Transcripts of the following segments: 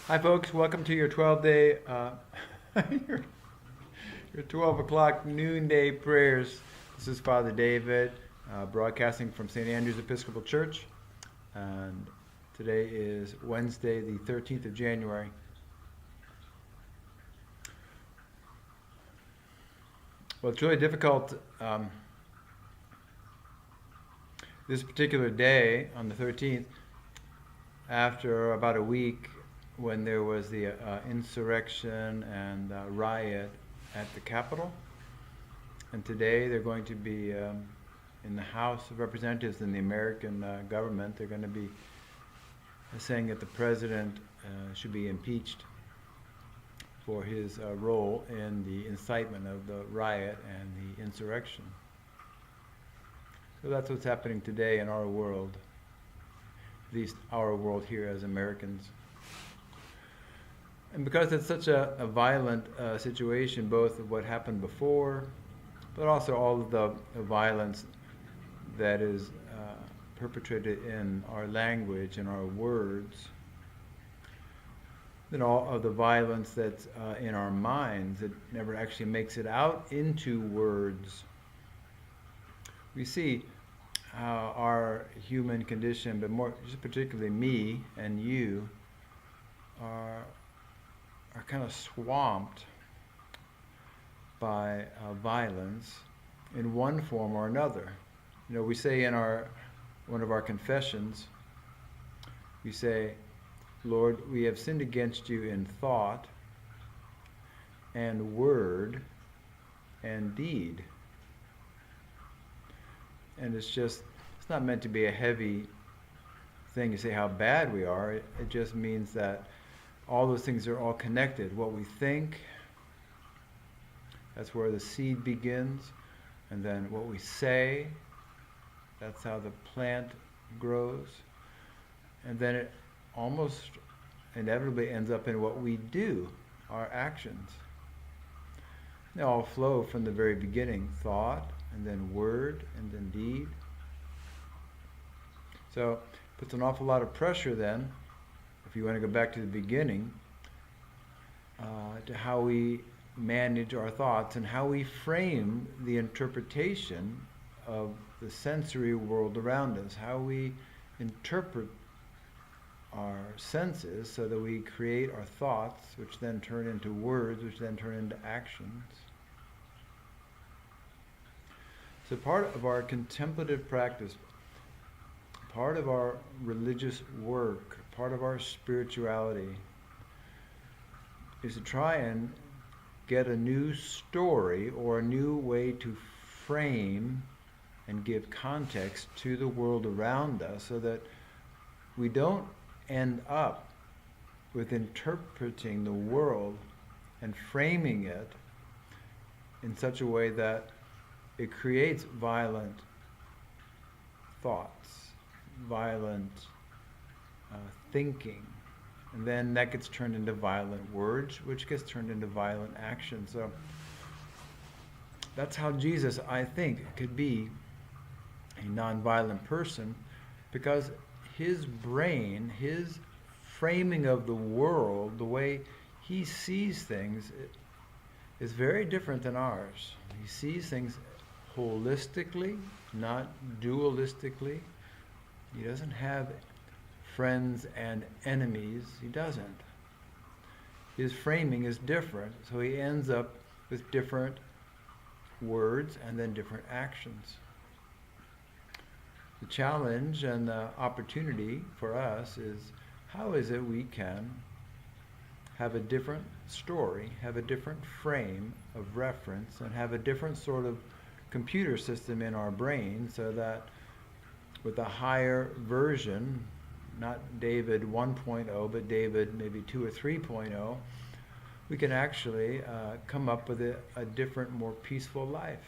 Hi, folks. Welcome to your 12-day, your, your 12 o'clock noonday prayers. This is Father David, broadcasting from St. Andrew's Episcopal Church. And today is Wednesday, the 13th of January. Well, it's really difficult this particular day on the 13th, after about a week when there was the insurrection and riot at the Capitol. And today they're going to be in the House of Representatives in the American government. They're going to be saying that the president should be impeached for his role in the incitement of the riot and the insurrection. So that's what's happening today in our world, at least our world here as Americans. And because it's such a violent situation, both of what happened before, but also all of the violence that is perpetrated in our language and our words, then all of the violence that's in our minds that never actually makes it out into words. We see how our human condition, but more just particularly me and you, are kind of swamped by violence in one form or another. You know, we say in one of our confessions, we say, Lord, we have sinned against you in thought and word and deed. And it's not meant to be a heavy thing to say how bad we are. It just means that all those things are all connected. What we think, that's where the seed begins. And then what we say, that's how the plant grows. And then it almost inevitably ends up in what we do, our actions. They all flow from the very beginning, thought, and then word, and then deed. So it puts an awful lot of pressure then, if you want to go back to the beginning, to how we manage our thoughts and how we frame the interpretation of the sensory world around us, how we interpret our senses so that we create our thoughts, which then turn into words, which then turn into actions. So part of our contemplative practice, part of our religious work, part of our spirituality is to try and get a new story or a new way to frame and give context to the world around us so that we don't end up with interpreting the world and framing it in such a way that it creates violent thoughts, violent thinking, and then that gets turned into violent words, which gets turned into violent action. So that's how Jesus, I think, could be a nonviolent person, because his brain, his framing of the world, the way he sees things, is very different than ours. He sees things holistically, not dualistically. He doesn't have friends and enemies. He doesn't. His framing is different, so he ends up with different words and then different actions. The challenge and the opportunity for us is, how is it we can have a different story, have a different frame of reference, and have a different sort of computer system in our brain so that with a higher version, not David 1.0, but David maybe 2 or 3.0, we can actually come up with a different, more peaceful life.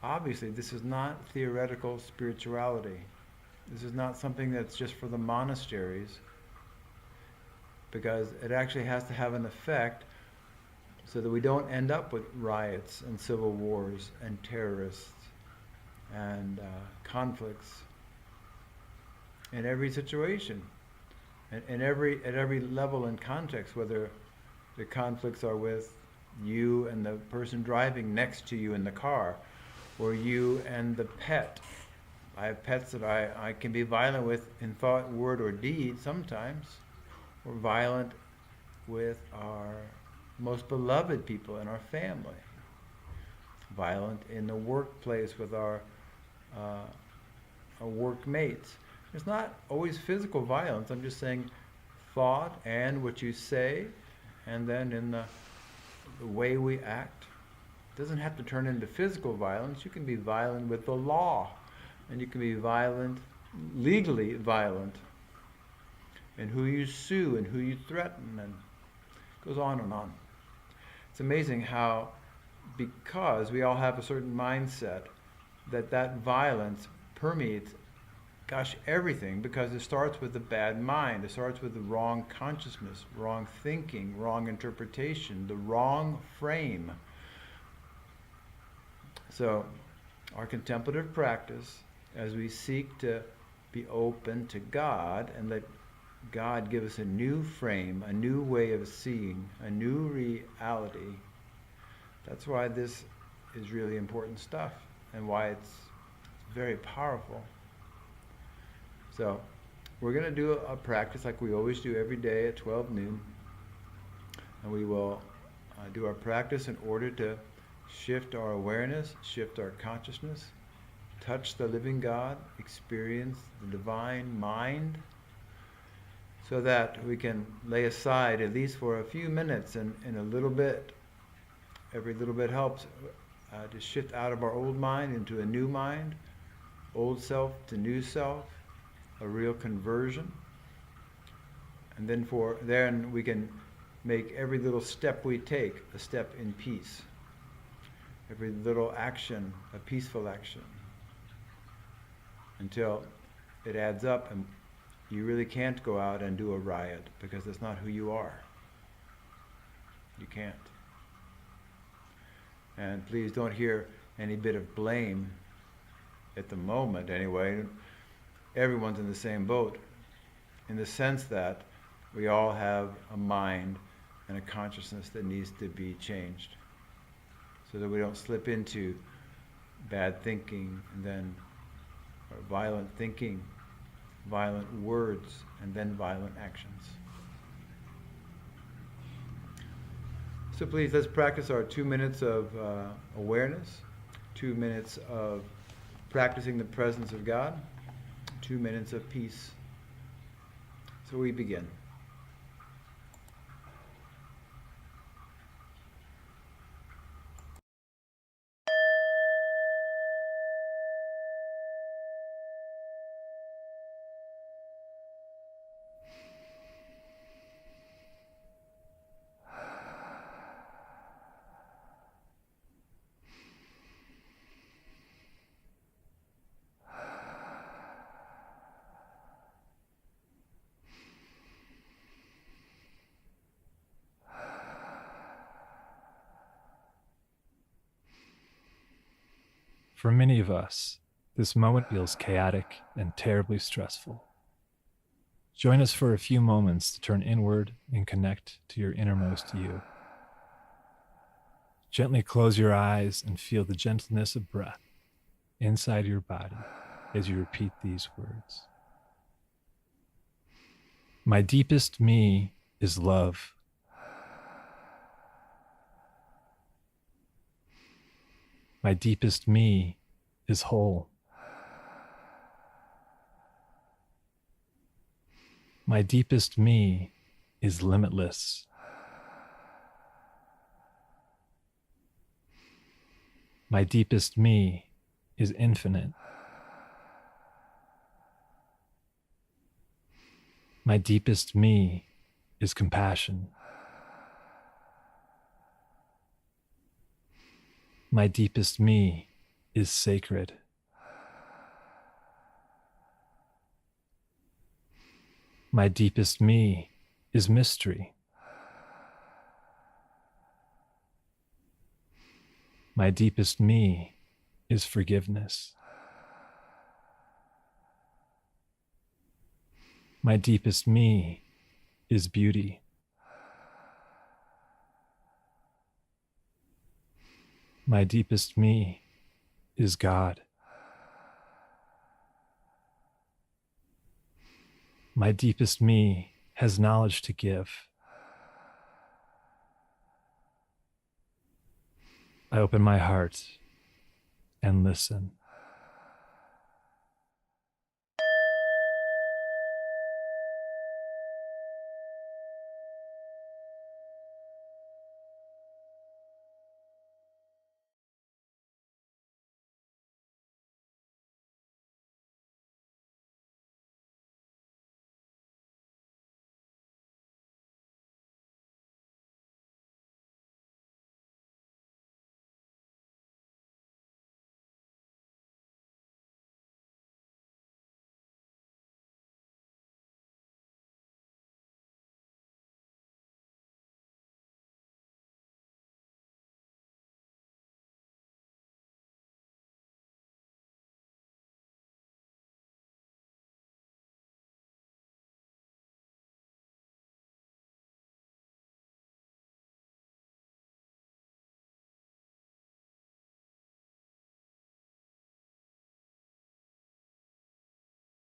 Obviously, this is not theoretical spirituality. This is not something that's just for the monasteries, because it actually has to have an effect so that we don't end up with riots and civil wars and terrorists and conflicts in every situation. And at every level and context, whether the conflicts are with you and the person driving next to you in the car, or you and the pet. I have pets that I can be violent with in thought, word, or deed sometimes. We're violent with our most beloved people in our family. Violent in the workplace with our workmates. It's not always physical violence. I'm just saying thought and what you say, and then in the way we act. It doesn't have to turn into physical violence. You can be violent with the law, and you can be violent, legally violent, and who you sue and who you threaten, and it goes on and on. It's amazing how, because we all have a certain mindset, that violence permeates, everything, because it starts with a bad mind. It starts with the wrong consciousness, wrong thinking, wrong interpretation, the wrong frame. So, our contemplative practice, as we seek to be open to God and let God give us a new frame, a new way of seeing, a new reality, that's why this is really important stuff and why it's very powerful. So, we're going to do a practice like we always do every day at 12 noon. And we will do our practice in order to shift our awareness, shift our consciousness, touch the living God, experience the divine mind, so that we can lay aside, at least for a few minutes and a little bit, every little bit helps, to shift out of our old mind into a new mind, old self to new self, a real conversion. And then we can make every little step we take a step in peace. Every little action a peaceful action. Until it adds up and you really can't go out and do a riot, because that's not who you are. You can't. And please don't hear any bit of blame at the moment anyway. Everyone's in the same boat, in the sense that we all have a mind and a consciousness that needs to be changed, so that we don't slip into bad thinking and then violent thinking, violent words, and then violent actions. So please, let's practice our 2 minutes of awareness, 2 minutes of practicing the presence of God, 2 minutes of peace. So we begin. For many of us, this moment feels chaotic and terribly stressful. Join us for a few moments to turn inward and connect to your innermost you. Gently close your eyes and feel the gentleness of breath inside your body as you repeat these words. My deepest me is love. My deepest me is whole. My deepest me is limitless. My deepest me is infinite. My deepest me is compassion. My deepest me is sacred. My deepest me is mystery. My deepest me is forgiveness. My deepest me is beauty. My deepest me is God. My deepest me has knowledge to give. I open my heart and listen.